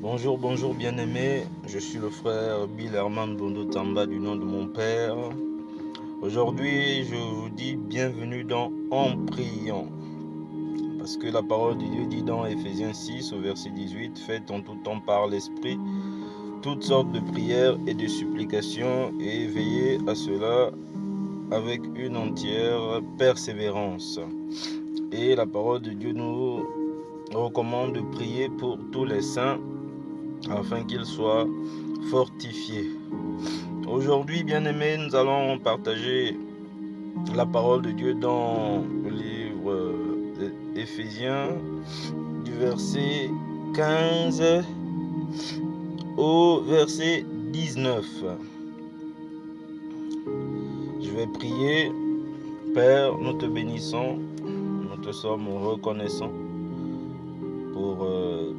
Bonjour bien-aimés, je suis le frère Bill Herman Bondo Tamba du nom de mon père. Aujourd'hui, je vous dis bienvenue dans En priant. Parce que la parole de Dieu dit dans Ephésiens 6 au verset 18, faites en tout temps par l'Esprit toutes sortes de prières et de supplications et veillez à cela avec une entière persévérance. Et la parole de Dieu nous recommande de prier pour tous les saints afin qu'ils soient fortifiés. Aujourd'hui, bien-aimés, nous allons partager la parole de Dieu dans le livre d'Éphésiens du verset 15 au verset 19. Je vais prier. Père, nous te bénissons, nous te sommes reconnaissants pour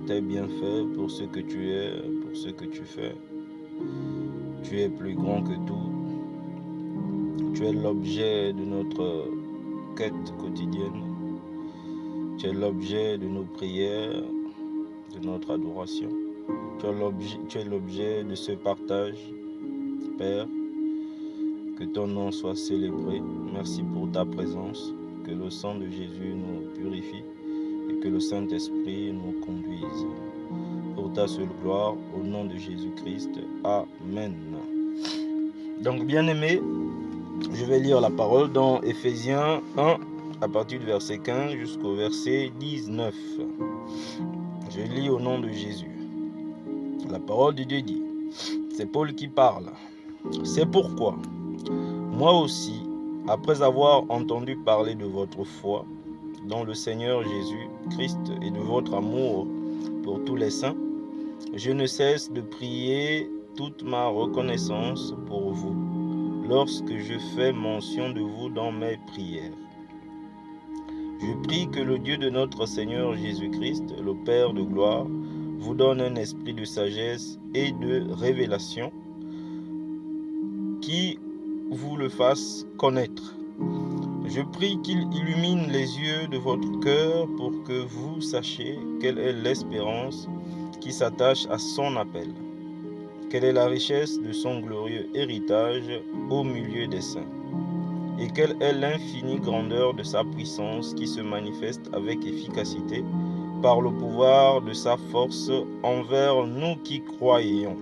tes bienfaits, pour ce que tu es, pour ce que tu fais. Tu es plus grand que tout. Tu es l'objet de notre quête quotidienne. Tu es l'objet de nos prières, de notre adoration. Tu es l'objet de ce partage. Père, que ton nom soit célébré. Merci pour ta présence. Que le sang de Jésus nous purifie et que le Saint-Esprit nous conduise. Pour ta seule gloire, au nom de Jésus-Christ. Amen. Donc, bien-aimés, je vais lire la parole dans Ephésiens 1 à partir du verset 15 jusqu'au verset 19. Je lis au nom de Jésus. La parole de Dieu dit, c'est Paul qui parle. C'est pourquoi, moi aussi, après avoir entendu parler de votre foi dans le Seigneur Jésus-Christ et de votre amour pour tous les saints, je ne cesse de prier toute ma reconnaissance pour vous lorsque je fais mention de vous dans mes prières. Je prie que le Dieu de notre Seigneur Jésus-Christ, le Père de gloire, vous donne un esprit de sagesse et de révélation qui vous le fasse connaître. Je prie qu'il illumine les yeux de votre cœur pour que vous sachiez quelle est l'espérance qui s'attache à son appel. Quelle est la richesse de son glorieux héritage au milieu des saints? Et quelle est l'infinie grandeur de sa puissance qui se manifeste avec efficacité par le pouvoir de sa force envers nous qui croyons.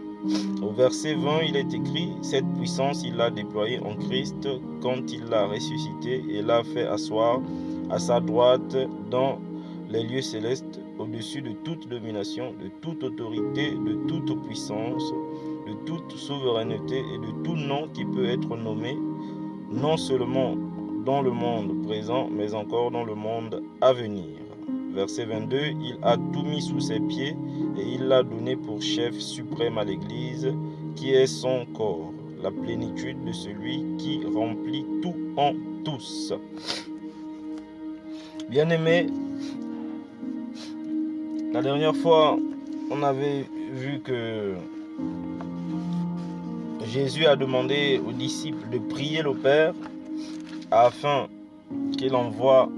Au verset 20, il est écrit, cette puissance, il l'a déployée en Christ quand il l'a ressuscité et l'a fait asseoir à sa droite dans les lieux célestes, au-dessus de toute domination, de toute autorité, de toute puissance, de toute souveraineté et de tout nom qui peut être nommé, non seulement dans le monde présent, mais encore dans le monde à venir. Verset 22, il a tout mis sous ses pieds et il l'a donné pour chef suprême à l'Église, qui est son corps, la plénitude de celui qui remplit tout en tous. Bien-aimés, la dernière fois, on avait vu que Jésus a demandé aux disciples de prier le Père afin qu'il envoie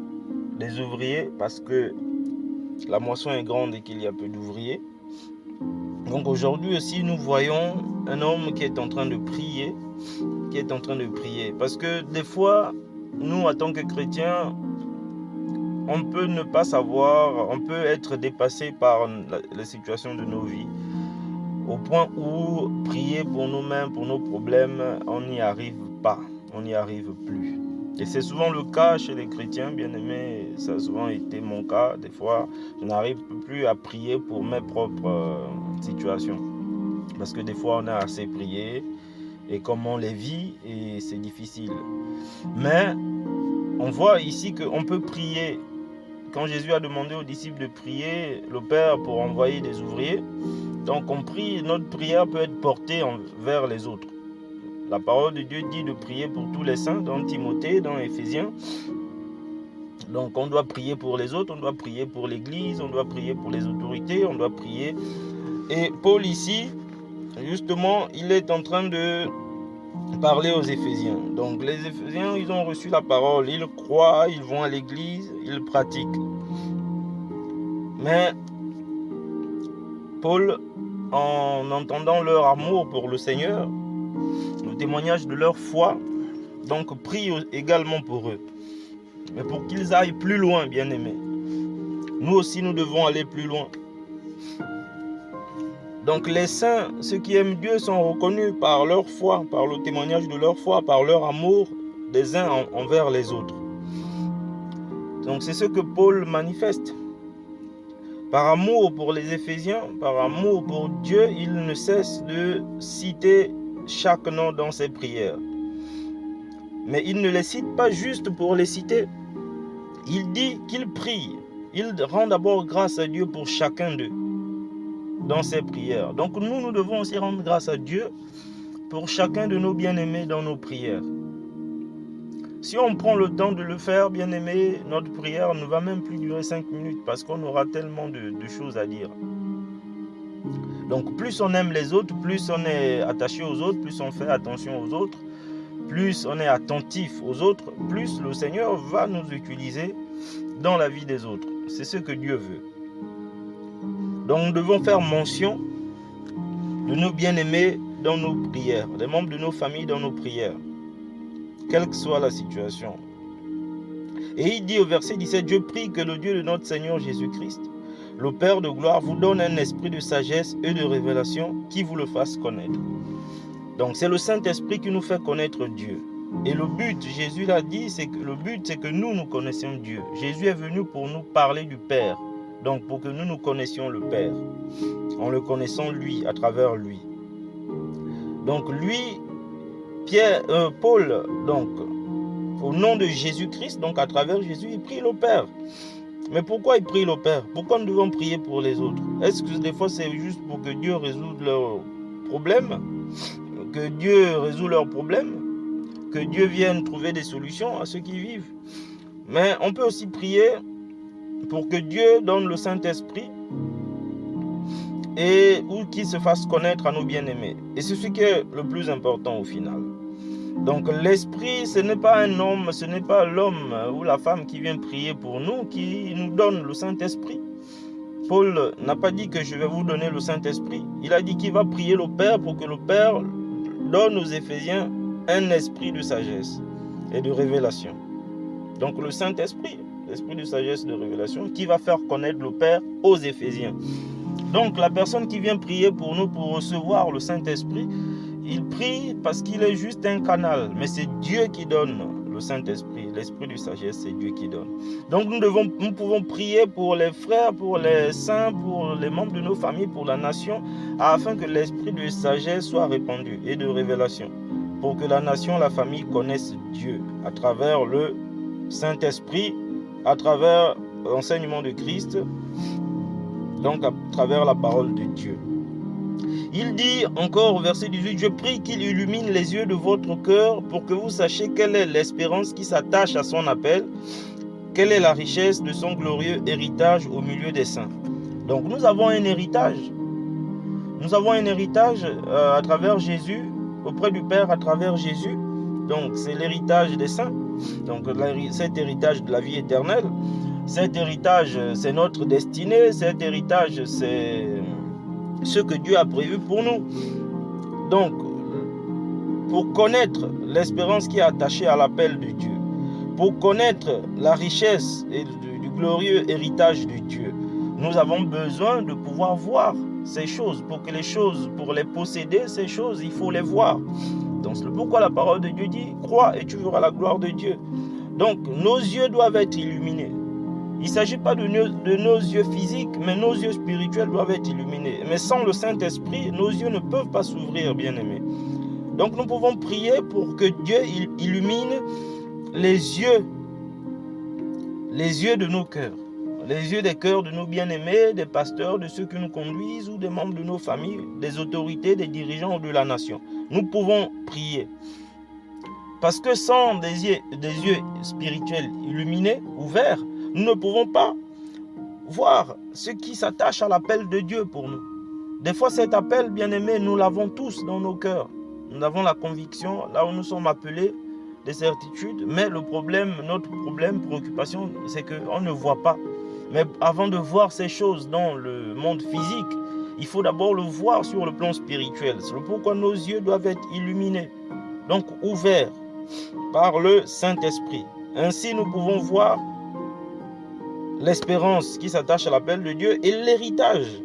des ouvriers parce que la moisson est grande et qu'il y a peu d'ouvriers. Donc aujourd'hui aussi, nous voyons un homme qui est en train de prier, parce que des fois, nous, en tant que chrétiens, on peut ne pas savoir, on peut être dépassé par les situations de nos vies, au point où prier pour nous-mêmes, pour nos problèmes, on n'y arrive pas, on n'y arrive plus. Et c'est souvent le cas chez les chrétiens, bien-aimés, ça a souvent été mon cas. Des fois, je n'arrive plus à prier pour mes propres situations. Parce que des fois, on a assez prié, et comme on les vit, et c'est difficile. Mais on voit ici qu'on peut prier. Quand Jésus a demandé aux disciples de prier le Père pour envoyer des ouvriers, donc on prie, notre prière peut être portée vers les autres. La parole de Dieu dit de prier pour tous les saints, dans Timothée, dans Éphésiens. Donc on doit prier pour les autres, on doit prier pour l'Église, on doit prier pour les autorités, on doit prier. Et Paul ici, justement, il est en train de parler aux Éphésiens. Donc les Éphésiens, ils ont reçu la parole, ils croient, ils vont à l'Église, ils pratiquent. Mais Paul, en entendant leur amour pour le Seigneur, le témoignage de leur foi, donc prie également pour eux. Mais pour qu'ils aillent plus loin, bien-aimés. Nous aussi, nous devons aller plus loin. Donc les saints, ceux qui aiment Dieu, sont reconnus par leur foi, par le témoignage de leur foi, par leur amour des uns envers les autres. Donc c'est ce que Paul manifeste. Par amour pour les Éphésiens, par amour pour Dieu, il ne cesse de citer chaque nom dans ses prières. Mais il ne les cite pas juste pour les citer. Il dit qu'il prie. Il rend d'abord grâce à Dieu pour chacun d'eux dans ses prières. Donc nous devons aussi rendre grâce à Dieu pour chacun de nos bien-aimés dans nos prières. Si on prend le temps de le faire, bien-aimés, notre prière ne va même plus durer 5 minutes parce qu'on aura tellement de choses à dire. Donc plus on aime les autres, plus on est attaché aux autres, plus on fait attention aux autres, plus on est attentif aux autres, plus le Seigneur va nous utiliser dans la vie des autres. C'est ce que Dieu veut. Donc nous devons faire mention de nos bien-aimés dans nos prières, des membres de nos familles dans nos prières, quelle que soit la situation. Et il dit au verset 17, « Je prie que le Dieu de notre Seigneur Jésus-Christ, le Père de gloire, vous donne un esprit de sagesse et de révélation qui vous le fasse connaître. » Donc c'est le Saint-Esprit qui nous fait connaître Dieu. Et le but, Jésus l'a dit, c'est que nous connaissions Dieu. Jésus est venu pour nous parler du Père. Donc pour que nous connaissions le Père. En le connaissant lui, à travers lui. Donc lui, Paul, donc au nom de Jésus-Christ, donc à travers Jésus, il prie le Père. Mais pourquoi il prie le Père? Pourquoi nous devons prier pour les autres? Est-ce que des fois c'est juste pour que Dieu résout leurs problèmes? Que Dieu résout leurs problèmes? Que Dieu vienne trouver des solutions à ceux qui vivent? Mais on peut aussi prier pour que Dieu donne le Saint-Esprit ou qu'il se fasse connaître à nos bien-aimés. Et c'est ce qui est le plus important au final. Donc l'Esprit, ce n'est pas un homme, ce n'est pas l'homme ou la femme qui vient prier pour nous, qui nous donne le Saint-Esprit. Paul n'a pas dit que je vais vous donner le Saint-Esprit. Il a dit qu'il va prier le Père pour que le Père donne aux Éphésiens un esprit de sagesse et de révélation. Donc le Saint-Esprit, l'esprit de sagesse et de révélation, qui va faire connaître le Père aux Éphésiens. Donc la personne qui vient prier pour nous pour recevoir le Saint-Esprit, il prie parce qu'il est juste un canal, mais c'est Dieu qui donne le Saint-Esprit, l'esprit de sagesse, c'est Dieu qui donne. Donc nous pouvons prier pour les frères, pour les saints, pour les membres de nos familles, pour la nation, afin que l'esprit de sagesse soit répandu et de révélation, pour que la nation, la famille connaisse Dieu à travers le Saint-Esprit, à travers l'enseignement de Christ, donc à travers la parole de Dieu. Il dit encore au verset 18, « Je prie qu'il illumine les yeux de votre cœur pour que vous sachiez quelle est l'espérance qui s'attache à son appel, quelle est la richesse de son glorieux héritage au milieu des saints. » Donc nous avons un héritage. Nous avons un héritage à travers Jésus, auprès du Père à travers Jésus. Donc c'est l'héritage des saints. Donc cet héritage de la vie éternelle. Cet héritage, c'est notre destinée. Cet héritage, c'est ce que Dieu a prévu pour nous. Donc, pour connaître l'espérance qui est attachée à l'appel de Dieu, pour connaître la richesse et du glorieux héritage de Dieu, nous avons besoin de pouvoir voir ces choses. Pour les posséder, ces choses, il faut les voir. Donc, c'est pourquoi la parole de Dieu dit, crois et tu verras la gloire de Dieu. Donc, nos yeux doivent être illuminés. Il ne s'agit pas de nos yeux physiques, mais nos yeux spirituels doivent être illuminés. Mais sans le Saint-Esprit, nos yeux ne peuvent pas s'ouvrir, bien-aimés. Donc nous pouvons prier pour que Dieu illumine les yeux de nos cœurs, les yeux des cœurs de nos bien-aimés, des pasteurs, de ceux qui nous conduisent ou des membres de nos familles, des autorités, des dirigeants ou de la nation. Nous pouvons prier. Parce que sans des yeux spirituels illuminés, ouverts, nous ne pouvons pas voir ce qui s'attache à l'appel de Dieu pour nous. Des fois, cet appel, bien-aimé, nous l'avons tous dans nos cœurs. Nous avons la conviction, là où nous sommes appelés, des certitudes. Mais notre préoccupation, c'est qu'on ne voit pas. Mais avant de voir ces choses dans le monde physique, il faut d'abord le voir sur le plan spirituel. C'est pourquoi nos yeux doivent être illuminés, donc ouverts par le Saint-Esprit. Ainsi, nous pouvons voir l'espérance qui s'attache à l'appel de Dieu et l'héritage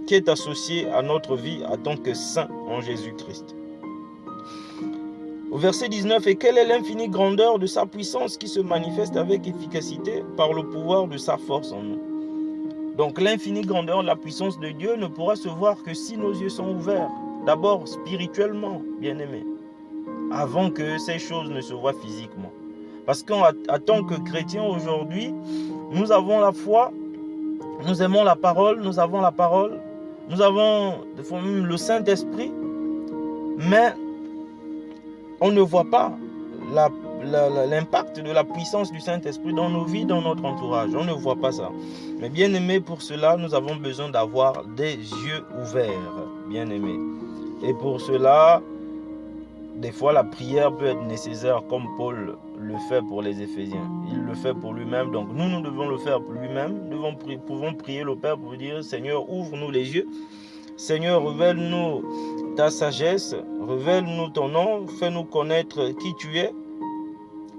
qui est associé à notre vie en tant que saint en Jésus-Christ. Au verset 19, « Et quelle est l'infinie grandeur de sa puissance qui se manifeste avec efficacité par le pouvoir de sa force en nous. » Donc l'infinie grandeur de la puissance de Dieu ne pourra se voir que si nos yeux sont ouverts, d'abord spirituellement, bien-aimés, avant que ces choses ne se voient physiquement. Parce qu'en tant que chrétiens aujourd'hui, nous avons la foi, nous aimons la parole, nous avons la parole, nous avons le Saint-Esprit, mais on ne voit pas l'impact de la puissance du Saint-Esprit dans nos vies, dans notre entourage. On ne voit pas ça. Mais bien aimé, pour cela, nous avons besoin d'avoir des yeux ouverts, bien aimé. Et pour cela, des fois, la prière peut être nécessaire, comme Paul le fait pour les Éphésiens. Il le fait pour lui-même, donc nous devons le faire pour lui-même. Nous pouvons prier le Père pour dire, Seigneur, ouvre-nous les yeux. Seigneur, révèle-nous ta sagesse, révèle-nous ton nom, fais-nous connaître qui tu es,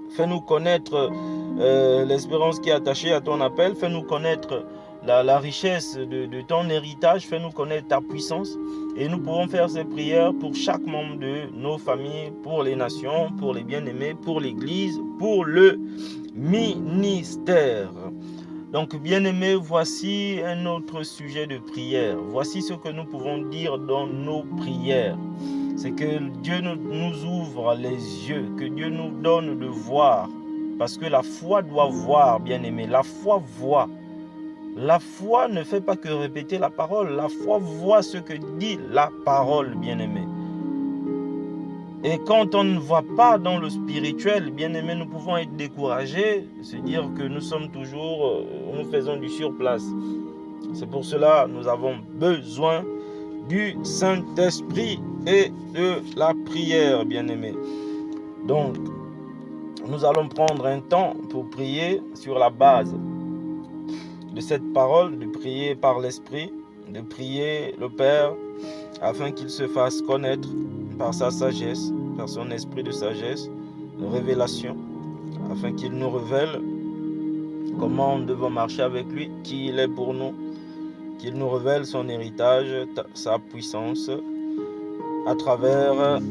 fais-nous connaître l'espérance qui est attachée à ton appel, fais-nous connaître la richesse de ton héritage, fais-nous connaître ta puissance. Et nous pouvons faire ces prières pour chaque membre de nos familles, pour les nations, pour les bien-aimés, pour l'Église, pour le ministère. Donc, bien-aimés, voici un autre sujet de prière. Voici ce que nous pouvons dire dans nos prières. C'est que Dieu nous ouvre les yeux, que Dieu nous donne de voir. Parce que la foi doit voir, bien-aimés. La foi voit. La foi ne fait pas que répéter la parole. La foi voit ce que dit la parole, bien-aimés. Et quand on ne voit pas dans le spirituel, bien aimé, nous pouvons être découragés, se dire que nous sommes toujours, nous faisons du surplace. C'est pour cela que nous avons besoin du Saint-Esprit et de la prière, bien aimé. Donc, nous allons prendre un temps pour prier sur la base de cette parole, de prier par l'Esprit, de prier le Père afin qu'il se fasse connaître par sa sagesse, par son esprit de sagesse, de révélation, afin qu'il nous révèle comment nous devons marcher avec lui, qui il est pour nous, qu'il nous révèle son héritage, sa puissance, à travers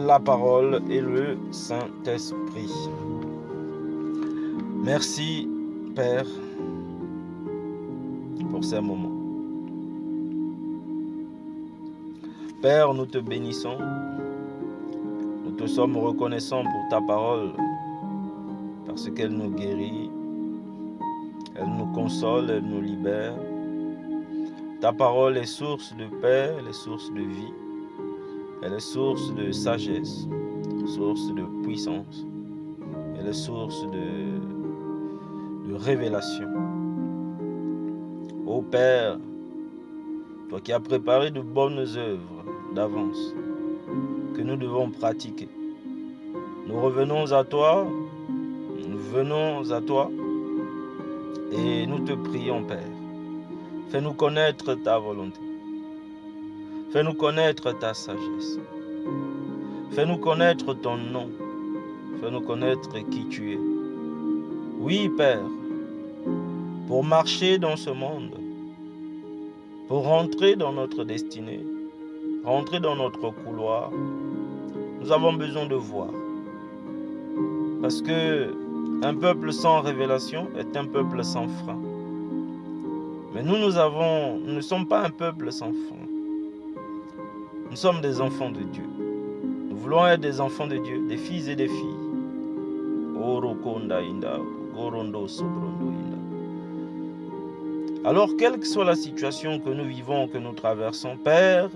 la parole et le Saint-Esprit. Merci, Père, pour ces moments. Père, nous te bénissons. Nous te sommes reconnaissants pour ta parole, parce qu'elle nous guérit, elle nous console, elle nous libère. Ta parole est source de paix, elle est source de vie, elle est source de sagesse, source de puissance, elle est source de révélation. Ô Père, toi qui as préparé de bonnes œuvres d'avance, que nous devons pratiquer. Nous revenons à toi, nous venons à toi et nous te prions, Père. Fais-nous connaître ta volonté. Fais-nous connaître ta sagesse. Fais-nous connaître ton nom. Fais-nous connaître qui tu es. Oui, Père, pour marcher dans ce monde, pour rentrer dans notre destinée, rentrer dans notre couloir, nous avons besoin de voir. Parce que un peuple sans révélation est un peuple sans frein. Mais nous ne sommes pas un peuple sans frein. Nous sommes des enfants de Dieu. Nous voulons être des enfants de Dieu, des fils et des filles. Alors, quelle que soit la situation que nous vivons, que nous traversons, Père,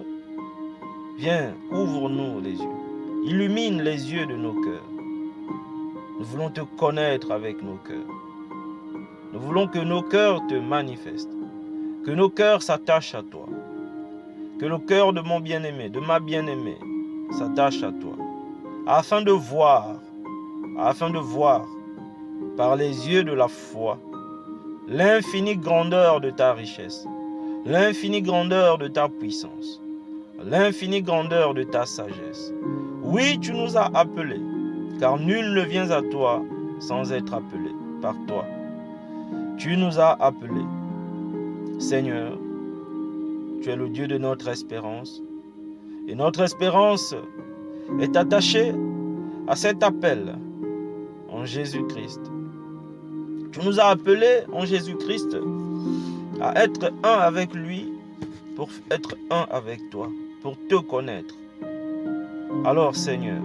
viens, ouvre-nous les yeux. Illumine les yeux de nos cœurs. Nous voulons te connaître avec nos cœurs. Nous voulons que nos cœurs te manifestent. Que nos cœurs s'attachent à toi. Que le cœur de mon bien-aimé, de ma bien-aimée, s'attache à toi. Afin de voir par les yeux de la foi, l'infinie grandeur de ta richesse. l'infinie grandeur de ta puissance, l'infinie grandeur de ta sagesse. Oui, tu nous as appelés, car nul ne vient à toi sans être appelé par toi. Tu nous as appelés. Seigneur, tu es le Dieu de notre espérance, et notre espérance est attachée à cet appel en Jésus-Christ. Tu nous as appelés en Jésus-Christ à être un avec lui, pour être un avec toi, pour te connaître. Alors Seigneur,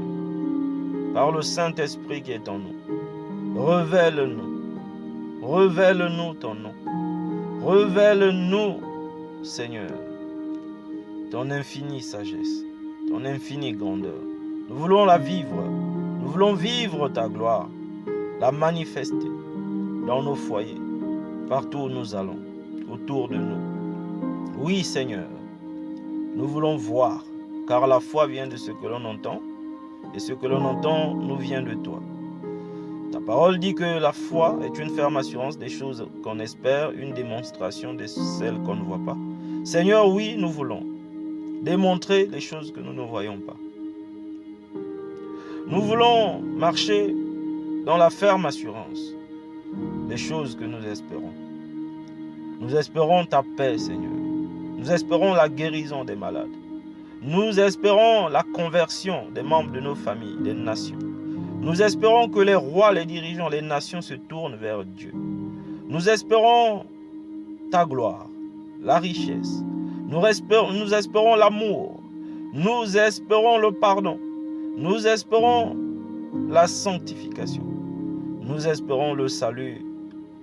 par le Saint-Esprit qui est en nous, révèle-nous ton nom, révèle-nous, Seigneur, ton infinie sagesse, ton infinie grandeur. Nous voulons la vivre, nous voulons vivre ta gloire, la manifester dans nos foyers, partout où nous allons, autour de nous. Oui Seigneur, nous voulons voir, car la foi vient de ce que l'on entend, et ce que l'on entend nous vient de toi. Ta parole dit que la foi est une ferme assurance des choses qu'on espère, une démonstration de celles qu'on ne voit pas. Seigneur, oui, nous voulons démontrer les choses que nous ne voyons pas. Nous voulons marcher dans la ferme assurance des choses que nous espérons. Nous espérons ta paix, Seigneur. Nous espérons la guérison des malades. Nous espérons la conversion des membres de nos familles, des nations. Nous espérons que les rois, les dirigeants, les nations se tournent vers Dieu. Nous espérons ta gloire, la richesse. Nous espérons l'amour. Nous espérons le pardon. Nous espérons la sanctification. Nous espérons le salut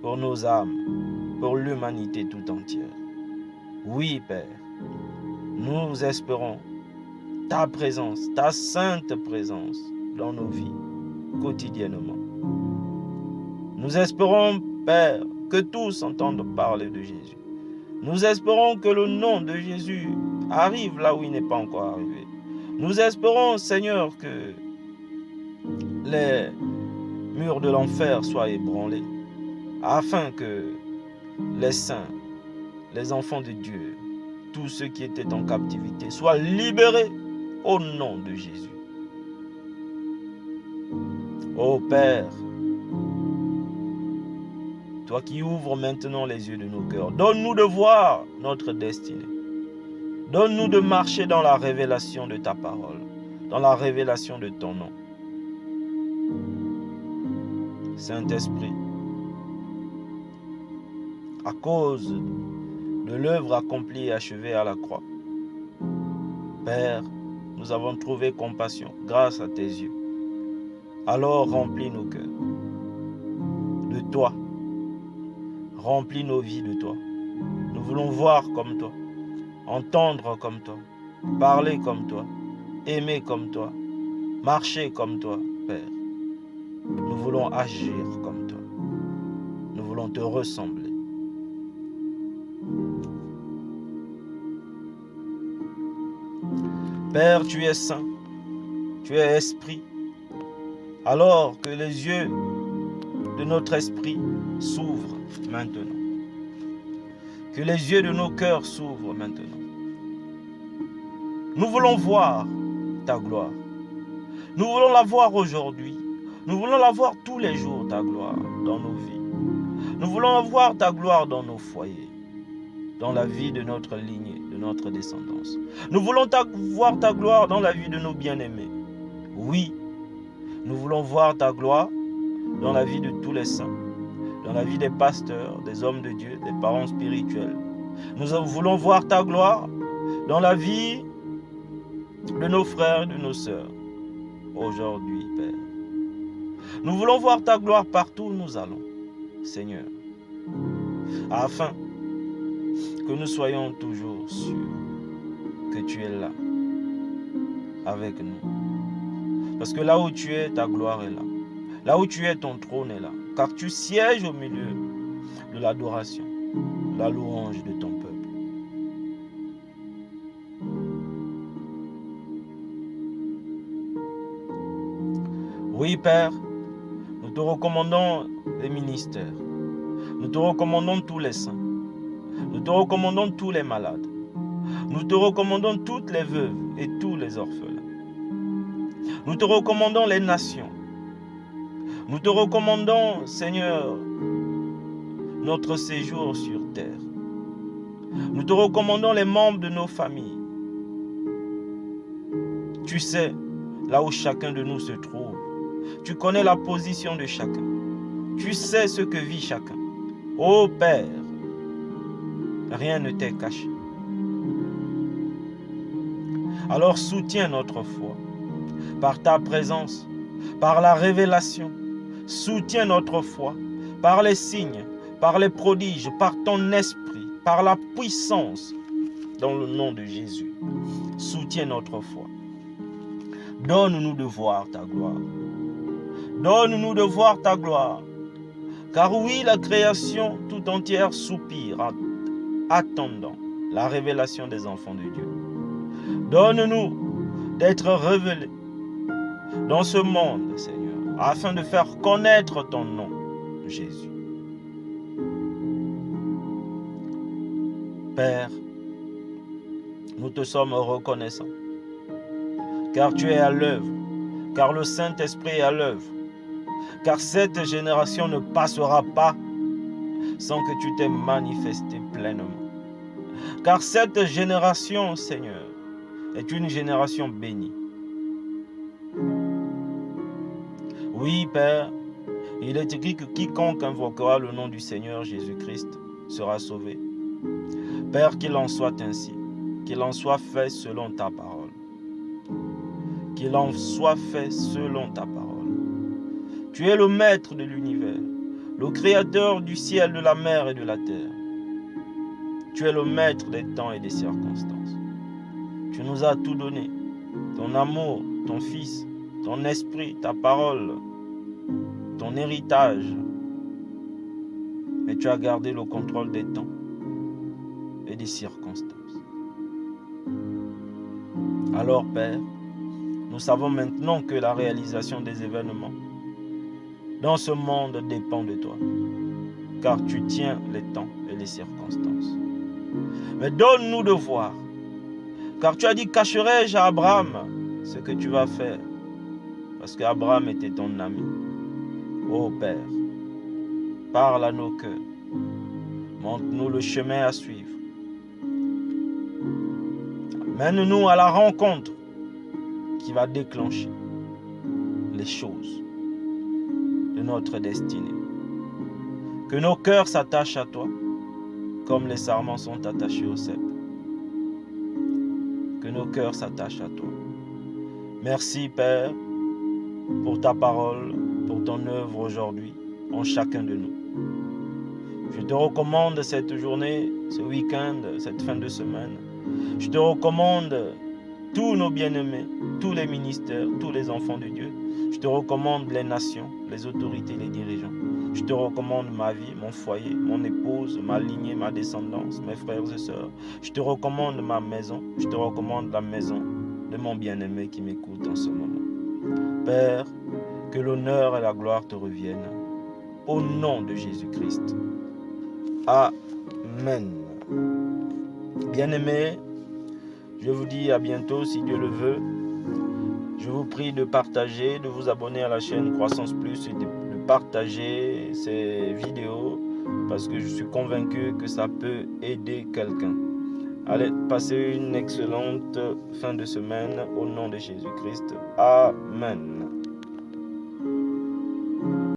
pour nos âmes, pour l'humanité tout entière. Oui, Père, nous espérons ta présence, ta sainte présence dans nos vies quotidiennement. Nous espérons, Père, que tous entendent parler de Jésus. Nous espérons que le nom de Jésus arrive là où il n'est pas encore arrivé. Nous espérons, Seigneur, que les murs de l'enfer soient ébranlés, afin que les saints, les enfants de Dieu, tous ceux qui étaient en captivité, soient libérés au nom de Jésus. Ô Père, toi qui ouvres maintenant les yeux de nos cœurs, donne-nous de voir notre destinée. Donne-nous de marcher dans la révélation de ta parole, dans la révélation de ton nom. Saint-Esprit, à cause de l'œuvre accomplie et achevée à la croix, Père, nous avons trouvé compassion grâce à tes yeux. Alors remplis nos cœurs de toi. Remplis nos vies de toi. Nous voulons voir comme toi, entendre comme toi, parler comme toi, aimer comme toi, marcher comme toi, Père. Nous voulons agir comme toi. Nous voulons te ressembler. Père, tu es saint, tu es esprit. Alors que les yeux de notre esprit s'ouvrent maintenant. Que les yeux de nos cœurs s'ouvrent maintenant. Nous voulons voir ta gloire. Nous voulons la voir aujourd'hui. Nous voulons la voir tous les jours, ta gloire, dans nos vies. Nous voulons voir ta gloire dans nos foyers, dans la vie de notre lignée, de notre descendance. Nous voulons voir ta gloire dans la vie de nos bien-aimés. Oui, nous voulons voir ta gloire dans la vie de tous les saints, dans la vie des pasteurs, des hommes de Dieu, des parents spirituels. Nous voulons voir ta gloire dans la vie de nos frères et de nos sœurs. Aujourd'hui, Père. Nous voulons voir ta gloire partout où nous allons, Seigneur, afin que nous soyons toujours sûrs que tu es là, avec nous. Parce que là où tu es, ta gloire est là. Là où tu es, ton trône est là. Car tu sièges au milieu de l'adoration, la louange de ton peuple. Oui, Père, nous te recommandons les ministères. Nous te recommandons tous les saints. Nous te recommandons tous les malades. Nous te recommandons toutes les veuves et tous les orphelins. Nous te recommandons les nations. Nous te recommandons, Seigneur, notre séjour sur terre. Nous te recommandons les membres de nos familles. Tu sais là où chacun de nous se trouve. Tu connais la position de chacun. Tu sais ce que vit chacun. Ô Père, rien ne t'est caché. Alors soutiens notre foi par ta présence, par la révélation. Soutiens notre foi par les signes, par les prodiges, par ton esprit, par la puissance, dans le nom de Jésus. Soutiens notre foi. Donne-nous de voir ta gloire. Donne-nous de voir ta gloire. Car oui, la création tout entière soupire en attendant la révélation des enfants de Dieu. Donne-nous d'être révélés dans ce monde, Seigneur, afin de faire connaître ton nom, Jésus. Père, nous te sommes reconnaissants, car tu es à l'œuvre, car le Saint-Esprit est à l'œuvre, car cette génération ne passera pas sans que tu t'aies manifesté pleinement. Car cette génération, Seigneur, est une génération bénie. Oui, Père, il est écrit que quiconque invoquera le nom du Seigneur Jésus-Christ sera sauvé. Père, qu'il en soit ainsi, qu'il en soit fait selon ta parole. Qu'il en soit fait selon ta parole. Tu es le maître de l'univers, le créateur du ciel, de la mer et de la terre. Tu es le maître des temps et des circonstances. Tu nous as tout donné, ton amour, ton Fils, ton esprit, ta parole, ton héritage. Mais tu as gardé le contrôle des temps et des circonstances. Alors, Père, nous savons maintenant que la réalisation des événements dans ce monde dépend de toi, car tu tiens les temps et les circonstances. Mais donne-nous de voir, car tu as dit, cacherai-je à Abraham ce que tu vas faire, parce qu'Abraham était ton ami. Ô Père, parle à nos cœurs, montre-nous le chemin à suivre. Mène-nous à la rencontre qui va déclencher les choses de notre destinée. Que nos cœurs s'attachent à toi, comme les sarments sont attachés au cep. Que nos cœurs s'attachent à toi. Merci, Père, pour ta parole, pour ton œuvre aujourd'hui, en chacun de nous. Je te recommande cette journée, ce week-end, cette fin de semaine. Je te recommande tous nos bien-aimés, tous les ministères, tous les enfants de Dieu. Je te recommande les nations, les autorités, les dirigeants. Je te recommande ma vie, mon foyer, mon épouse, ma lignée, ma descendance, mes frères et sœurs. Je te recommande ma maison. Je te recommande la maison de mon bien-aimé qui m'écoute en ce moment. Père, que l'honneur et la gloire te reviennent. Au nom de Jésus-Christ. Amen. Bien-aimés, je vous dis à bientôt si Dieu le veut. Je vous prie de partager, de vous abonner à la chaîne Croissance Plus et de partager ces vidéos parce que je suis convaincu que ça peut aider quelqu'un. Allez, passez une excellente fin de semaine au nom de Jésus-Christ. Amen.